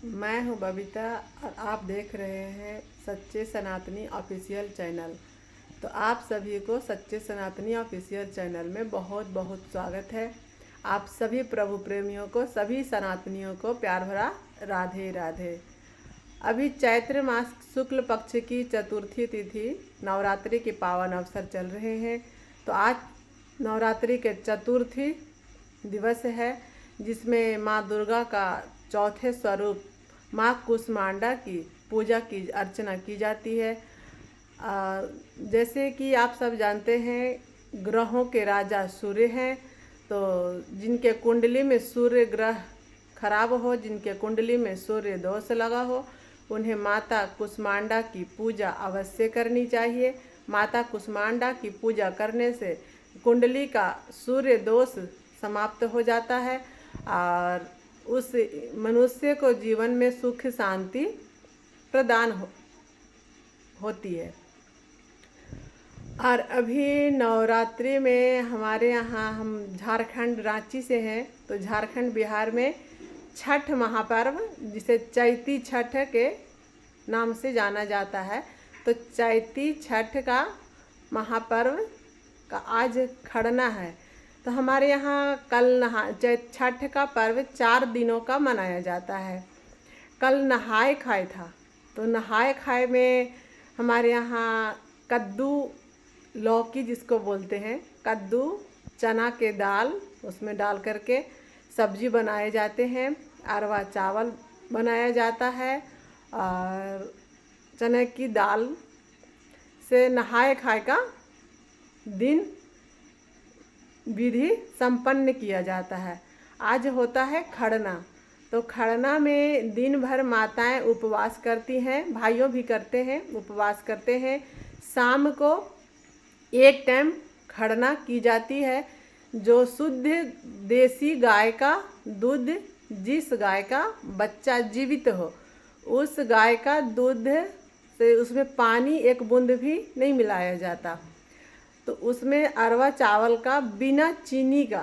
मैं हूं बबीता और आप देख रहे हैं सच्चे सनातनी ऑफिशियल चैनल। तो आप सभी को सच्चे सनातनी ऑफिशियल चैनल में बहुत बहुत स्वागत है। आप सभी प्रभु प्रेमियों को, सभी सनातनियों को प्यार भरा राधे राधे। अभी चैत्र मास शुक्ल पक्ष की चतुर्थी तिथि नवरात्रि के पावन अवसर चल रहे हैं। तो आज नवरात्रि के चतुर्थी दिवस है, जिसमें माँ दुर्गा का चौथे स्वरूप माँ कुष्मांडा की पूजा की अर्चना की जाती है। जैसे कि आप सब जानते हैं, ग्रहों के राजा सूर्य हैं। तो जिनके कुंडली में सूर्य ग्रह खराब हो, जिनके कुंडली में सूर्य दोष लगा हो, उन्हें माता कुष्मांडा की पूजा अवश्य करनी चाहिए। माता कुष्मांडा की पूजा करने से कुंडली का सूर्य दोष समाप्त हो जाता है और उस मनुष्य को जीवन में सुख शांति प्रदान होती है। और अभी नवरात्रि में हमारे यहाँ, हम झारखंड रांची से हैं, तो झारखंड बिहार में छठ महापर्व, जिसे चैती छठ के नाम से जाना जाता है, तो चैती छठ का महापर्व का आज खड़ना है। तो हमारे यहाँ कल छठ का पर्व 4 दिनों का मनाया जाता है। कल नहाए खाए था, तो नहाए खाए में हमारे यहाँ कद्दू, लौकी जिसको बोलते हैं, कद्दू, चना के दाल उसमें डाल करके सब्जी बनाए जाते हैं। अरवा चावल बनाया जाता है और चने की दाल से नहाए खाए का दिन विधि संपन्न किया जाता है। आज होता है खड़ना। तो खड़ना में दिन भर माताएं उपवास करती हैं, भाइयों भी करते हैं, उपवास करते हैं। शाम को एक टाइम खड़ना की जाती है। जो शुद्ध देसी गाय का दूध, जिस गाय का बच्चा जीवित हो, उस गाय का दूध से उसमें पानी एक बूंद भी नहीं मिलाया जाता। तो उसमें अरवा चावल का बिना चीनी का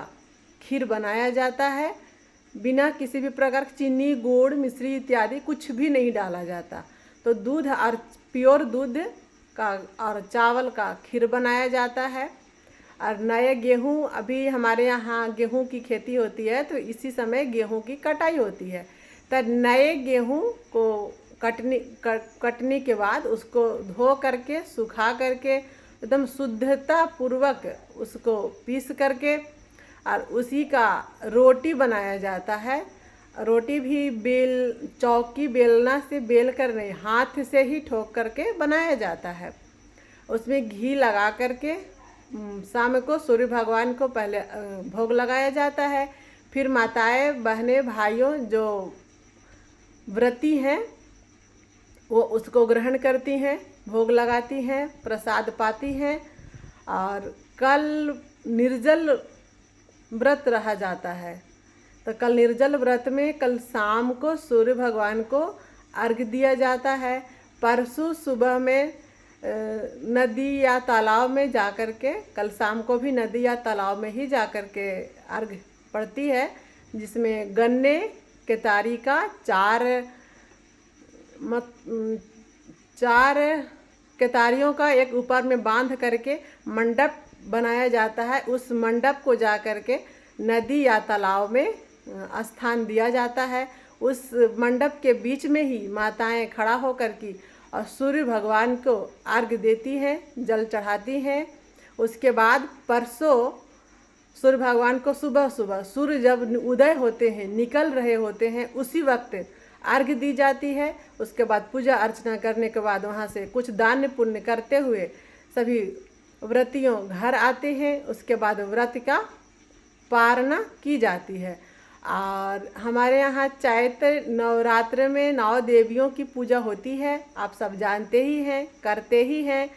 खीर बनाया जाता है। बिना किसी भी प्रकार की चीनी, गुड़, मिश्री इत्यादि कुछ भी नहीं डाला जाता। तो दूध और प्योर दूध का और चावल का खीर बनाया जाता है। और नए गेहूँ, अभी हमारे यहाँ गेहूँ की खेती होती है, तो इसी समय गेहूँ की कटाई होती है। तो नए गेहूँ को कटने के बाद उसको धो करके, सुखा करके, एकदम शुद्धता पूर्वक उसको पीस करके और उसी का रोटी बनाया जाता है। रोटी भी चौकी बेलना से बेल कर नहीं, हाथ से ही ठोक करके बनाया जाता है। उसमें घी लगा करके शाम को सूर्य भगवान को पहले भोग लगाया जाता है। फिर माताएं, बहनें, भाइयों जो व्रती हैं वो उसको ग्रहण करती हैं, भोग लगाती हैं, प्रसाद पाती हैं। और कल निर्जल व्रत रहा जाता है। तो कल निर्जल व्रत में कल शाम को सूर्य भगवान को अर्घ्य दिया जाता है। परसों सुबह में नदी या तालाब में जा कर के, कल शाम को भी नदी या तालाब में ही जा कर के अर्घ्य पड़ती है, जिसमें गन्ने के तारी का चार केतारियों का एक ऊपर में बांध करके मंडप बनाया जाता है। उस मंडप को जा करके नदी या तालाब में स्थान दिया जाता है। उस मंडप के बीच में ही माताएं खड़ा होकर की और सूर्य भगवान को अर्घ्य देती हैं, जल चढ़ाती हैं। उसके बाद परसों सूर्य भगवान को सुबह सुबह सूर्य जब उदय होते हैं, निकल रहे होते हैं, उसी वक्त अर्घ्य दी जाती है। उसके बाद पूजा अर्चना करने के बाद वहाँ से कुछ दान पुण्य करते हुए सभी व्रतियों घर आते हैं। उसके बाद व्रत का पारना की जाती है। और हमारे यहाँ चैत्र नवरात्र में 9 देवियों की पूजा होती है, आप सब जानते ही हैं, करते ही हैं।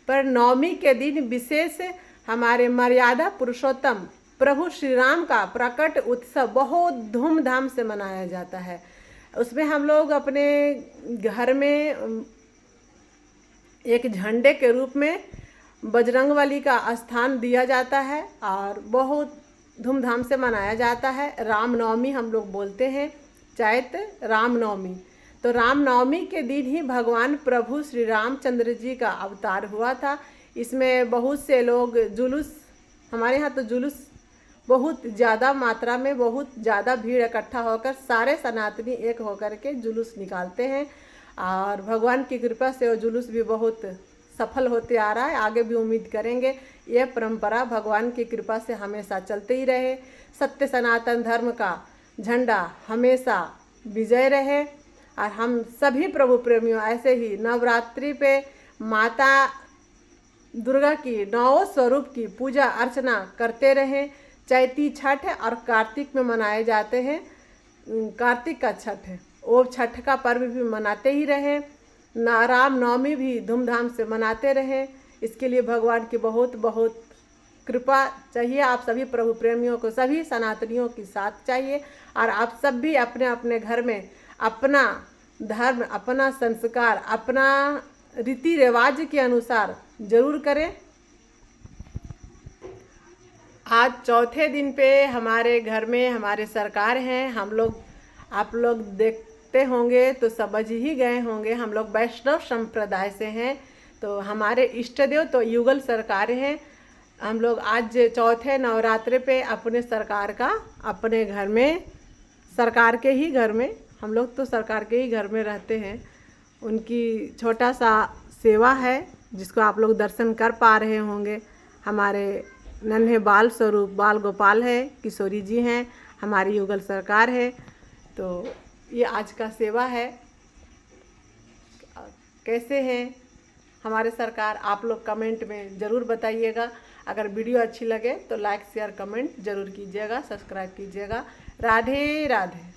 पर नवमी के दिन विशेष हमारे मर्यादा पुरुषोत्तम प्रभु श्री राम का प्रकट उत्सव बहुत धूमधाम से मनाया जाता है। उसमें हम लोग अपने घर में एक झंडे के रूप में बजरंगबली का स्थान दिया जाता है और बहुत धूमधाम से मनाया जाता है। रामनवमी हम लोग बोलते हैं। चैत रामनवमी। तो रामनवमी के दिन ही भगवान प्रभु श्री रामचंद्र जी का अवतार हुआ था। इसमें बहुत से लोग जुलूस, हमारे यहाँ तो जुलूस बहुत ज़्यादा मात्रा में, बहुत ज़्यादा भीड़ इकट्ठा होकर सारे सनातनी एक होकर के जुलूस निकालते हैं और भगवान की कृपा से वो जुलूस भी बहुत सफल होते आ रहा है। आगे भी उम्मीद करेंगे ये परंपरा भगवान की कृपा से हमेशा चलते ही रहे। सत्य सनातन धर्म का झंडा हमेशा विजय रहे और हम सभी प्रभु प्रेमियों ऐसे ही नवरात्रि पे माता दुर्गा की 9 स्वरूप की पूजा अर्चना करते रहें। चैती छठ है और कार्तिक में मनाए जाते हैं, कार्तिक का छठ है, वो छठ का पर्व भी मनाते ही रहें। राम नवमी भी धूमधाम से मनाते रहें। इसके लिए भगवान की बहुत बहुत कृपा चाहिए। आप सभी प्रभु प्रेमियों को, सभी सनातनियों की साथ चाहिए और आप सब भी अपने अपने घर में अपना धर्म, अपना संस्कार, अपना रीति रिवाज के अनुसार जरूर करें। आज चौथे दिन पे हमारे घर में हमारे सरकार हैं। हम लोग, आप लोग देखते होंगे तो समझ ही गए होंगे, हम लोग वैष्णव संप्रदाय से हैं। तो हमारे इष्ट देव तो युगल सरकार हैं। हम लोग आज चौथे नवरात्रि पे अपने सरकार का अपने घर में, सरकार के ही घर में, हम लोग तो सरकार के ही घर में रहते हैं, उनकी छोटा सा सेवा है जिसको आप लोग दर्शन कर पा रहे होंगे। हमारे नन्हे बाल स्वरूप बाल गोपाल है, किशोरी जी हैं, हमारी युगल सरकार है। तो ये आज का सेवा है। कैसे हैं हमारे सरकार, आप लोग कमेंट में ज़रूर बताइएगा। अगर वीडियो अच्छी लगे तो लाइक शेयर कमेंट ज़रूर कीजिएगा, सब्सक्राइब कीजिएगा। राधे राधे।